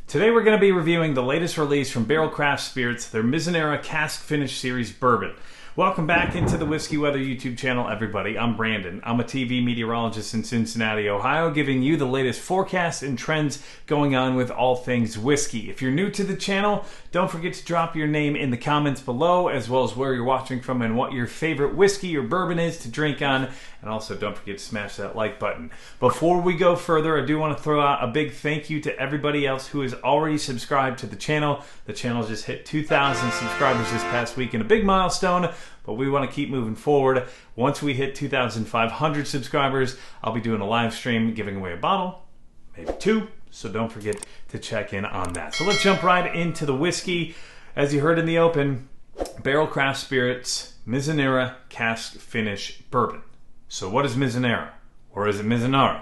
Today we're going to be reviewing the latest release from Barrell Craft Spirits, their Mizunara Cask Finished Series Bourbon. Welcome back into the Whiskey Weather YouTube channel, everybody. I'm Brandon. I'm a TV meteorologist in Cincinnati, Ohio, giving you the latest forecasts and trends going on with all things whiskey. If you're new to the channel, don't forget to drop your name in the comments below, as well as where you're watching from and what your favorite whiskey or bourbon is to drink on. And also don't forget to smash that like button. Before we go further, I do want to throw out a big thank you to everybody else who has already subscribed to the channel. The channel just hit 2,000 subscribers this past week, and a big milestone. But we want to keep moving forward. Once we hit 2,500 subscribers, I'll be doing a live stream giving away a bottle, maybe two, so don't forget to check in on that. So let's jump right into the whiskey. As you heard in the open, Barrell Craft Spirits Mizunara Cask Finished Bourbon. So what is Mizunara? Or is it Mizunara?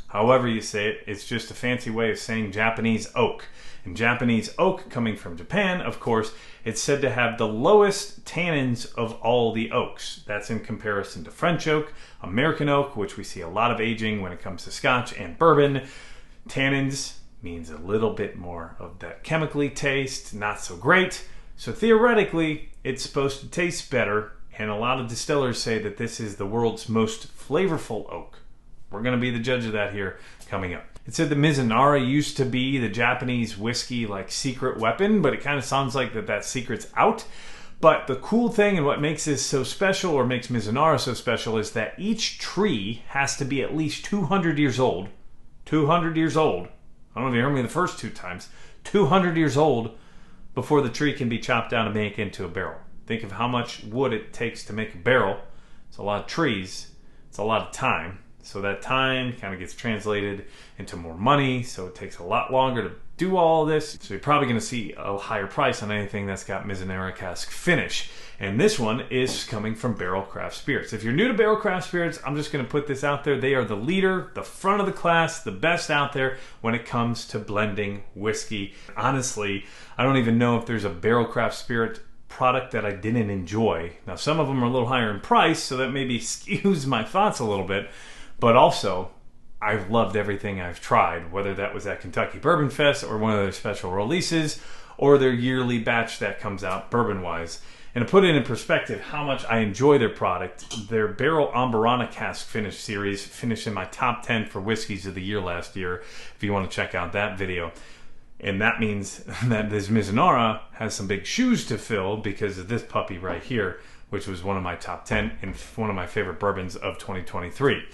However you say it, it's just a fancy way of saying Japanese oak. And Japanese oak, coming from Japan, of course, it's said to have the lowest tannins of all the oaks. That's in comparison to French oak, American oak, which we see a lot of aging when it comes to Scotch and bourbon. Tannins means a little bit more of that chemically taste, not so great. So theoretically, it's supposed to taste better, and a lot of distillers say that this is the world's most flavorful oak. We're going to be the judge of that here coming up. It said the Mizunara used to be the Japanese whiskey like secret weapon, but it kind of sounds like that secret's out. But the cool thing and what makes this so special, or makes Mizunara so special, is that each tree has to be at least 200 years old. 200 years old. I don't know if you heard me the first two times. 200 years old before the tree can be chopped down and made into a barrel. Think of how much wood it takes to make a barrel. It's a lot of trees. It's a lot of time. So that time kind of gets translated into more money, so it takes a lot longer to do all of this. So you're probably going to see a higher price on anything that's got Mizunara Cask Finish. And this one is coming from Barrell Craft Spirits. If you're new to Barrell Craft Spirits, I'm just going to put this out there. They are the leader, the front of the class, the best out there when it comes to blending whiskey. Honestly, I don't even know if there's a Barrell Craft Spirit product that I didn't enjoy. Now, some of them are a little higher in price, so that maybe skews my thoughts a little bit. But also, I've loved everything I've tried, whether that was at Kentucky Bourbon Fest or one of their special releases or their yearly batch that comes out bourbon-wise. And to put it in perspective how much I enjoy their product, their Barrell Mizunara Cask Finished series finished in my top 10 for whiskeys of the year last year, if you want to check out that video. And that means that this Mizunara has some big shoes to fill because of this puppy right here, which was one of my top 10 and one of my favorite bourbons of 2023.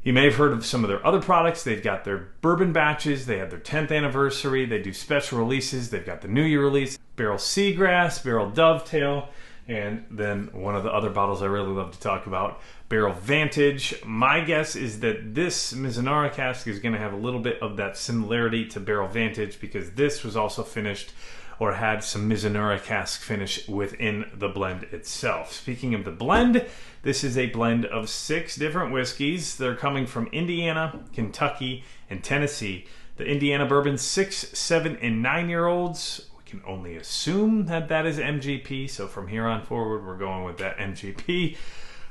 You may have heard of some of their other products. They've got their bourbon batches. They have their 10th anniversary. They do special releases. They've got the New Year release, Barrell Seagrass, Barrell Dovetail, and then one of the other bottles I really love to talk about, Barrell Vantage. My guess is that this Mizunara cask is going to have a little bit of that similarity to Barrell Vantage because this was also finished or had some Mizunara cask finish within the blend itself. Speaking of the blend, this is a blend of 6 different whiskeys. They're coming from Indiana, Kentucky, and Tennessee. The Indiana bourbon, 6, 7, and 9-year-olds. We can only assume that that is MGP, so from here on forward, we're going with that MGP.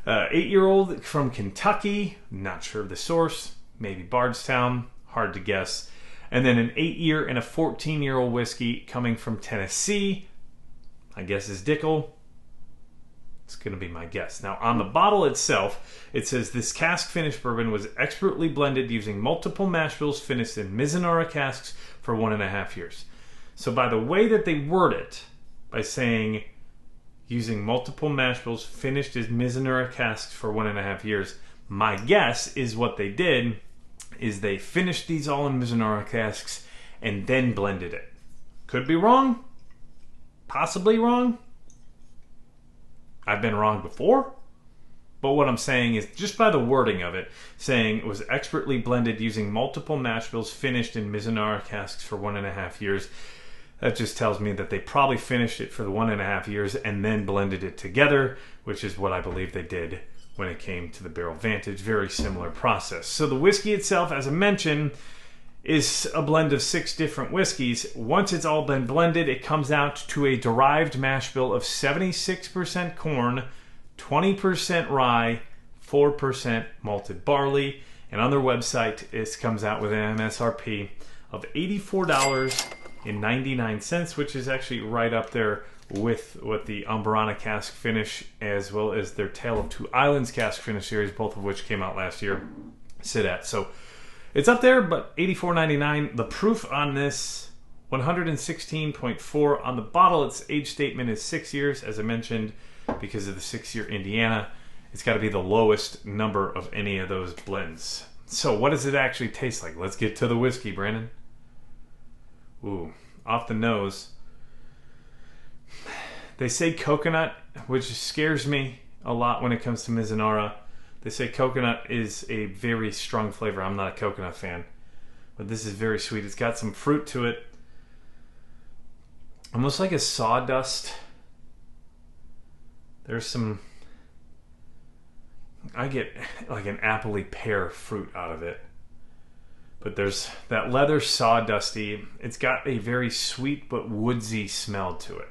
8-year-old from Kentucky, not sure of the source, maybe Bardstown, hard to guess. And then an 8-year and a 14-year-old whiskey coming from Tennessee. My guess is Dickel. It's going to be my guess. Now, on the bottle itself, it says this cask finished bourbon was expertly blended using multiple mash bills finished in Mizunara casks for 1.5 years. So by the way that they word it, by saying using multiple mash bills finished as Mizunara casks for 1.5 years, my guess is what they did is they finished these all in Mizunara casks and then blended it. Could be wrong. Possibly wrong. I've been wrong before. But what I'm saying is, just by the wording of it, saying it was expertly blended using multiple mash bills finished in Mizunara casks for 1.5 years, that just tells me that they probably finished it for the 1.5 years and then blended it together, which is what I believe they did when it came to the Barrell Vantage. Very similar process. So the whiskey itself, as I mentioned, is a blend of 6 different whiskeys. Once it's all been blended, it comes out to a derived mash bill of 76% corn, 20% rye, 4% malted barley. And on their website, it comes out with an MSRP of $84 in 99 cents, which is actually right up there with what the Mizunara Cask Finish, as well as their Tale of Two Islands Cask Finish series, both of which came out last year, sit at. So it's up there, but $84.99. The proof on this, 116.4 on the bottle. Its age statement is 6 years, as I mentioned, because of the 6-year Indiana. It's got to be the lowest number of any of those blends. So what does it actually taste like? Let's get to the whiskey, Brandon. Ooh, off the nose. They say coconut, which scares me a lot when it comes to Mizunara. They say coconut is a very strong flavor. I'm not a coconut fan, but this is very sweet. It's got some fruit to it. Almost like a sawdust. There's some... I get like an appley pear fruit out of it. But there's that leather sawdusty. It's got a very sweet but woodsy smell to it.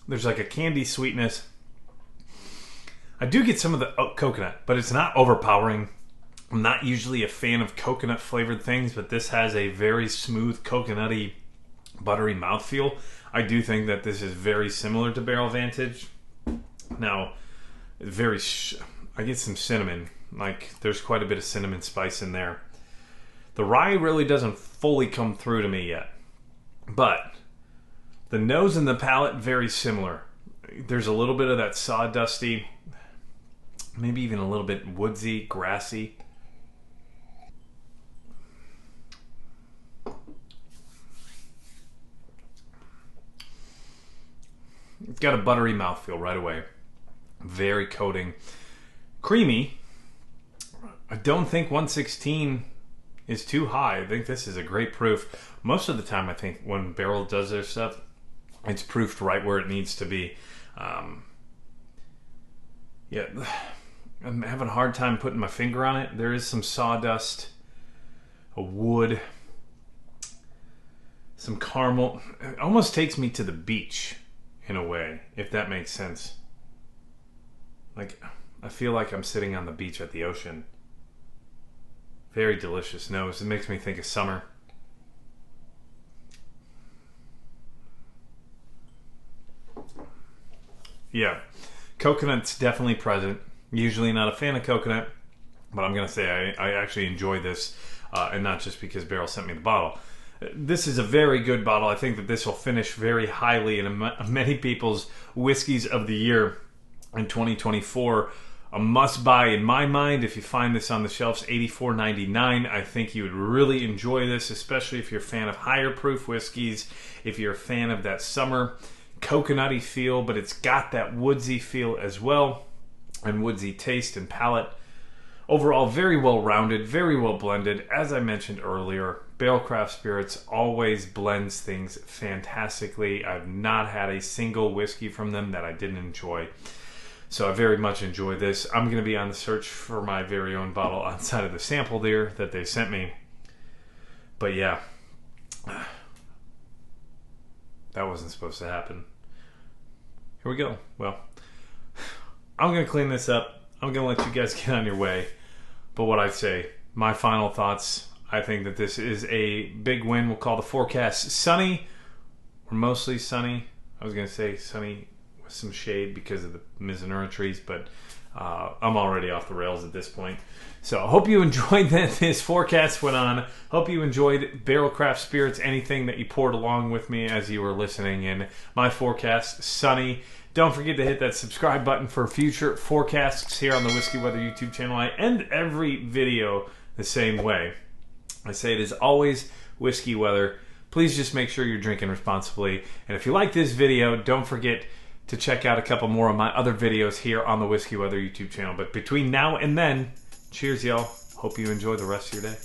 There's like a candy sweetness. I do get some of the coconut, but it's not overpowering. I'm not usually a fan of coconut flavored things, but this has a very smooth coconutty, buttery mouthfeel. I do think that this is very similar to Barrel Vantage. Now, I get some cinnamon. Like, there's quite a bit of cinnamon spice in there. The rye really doesn't fully come through to me yet. But the nose and the palate, very similar. There's a little bit of that sawdusty, maybe even a little bit woodsy, grassy. It's got a buttery mouthfeel right away. Very coating. Creamy. I don't think 116 is too high. I think this is a great proof. Most of the time, I think when Barrel does their stuff, it's proofed right where it needs to be. Yeah, I'm having a hard time putting my finger on it. There is some sawdust, a wood, some caramel. It almost takes me to the beach in a way, if that makes sense. Like, I feel like I'm sitting on the beach at the ocean. Very delicious nose. It makes me think of summer. Yeah, coconut's definitely present. Usually not a fan of coconut, but I'm going to say I actually enjoy this, and not just because Barrel sent me the bottle. This is a very good bottle. I think that this will finish very highly in many people's whiskeys of the year in 2024. A must-buy in my mind. If you find this on the shelves, $84.99. I think you would really enjoy this, especially if you're a fan of higher proof whiskeys, if you're a fan of that summer coconutty feel, but it's got that woodsy feel as well, and woodsy taste and palate. Overall, very well rounded, very well blended. As I mentioned earlier, Barrel Craft Spirits always blends things fantastically. I've not had a single whiskey from them that I didn't enjoy. So I very much enjoy this. I'm going to be on the search for my very own bottle outside of the sample there that they sent me. But yeah, that wasn't supposed to happen. Here we go. Well, I'm going to clean this up. I'm going to let you guys get on your way. But what I say, my final thoughts, I think that this is a big win. We'll call the forecast sunny, or mostly sunny. I was going to say sunny with some shade because of the Mizunara trees, but I'm already off the rails at this point. So I hope you enjoyed this forecast went on. Hope you enjoyed Barrel Craft Spirits, anything that you poured along with me as you were listening in. My forecast, sunny. Don't forget to hit that subscribe button for future forecasts here on the Whiskey Weather YouTube channel. I end every video the same way. I say it is always whiskey weather. Please just make sure you're drinking responsibly. And if you like this video, don't forget to check out a couple more of my other videos here on the Whiskey Weather YouTube channel. But between now and then, cheers, y'all. Hope you enjoy the rest of your day.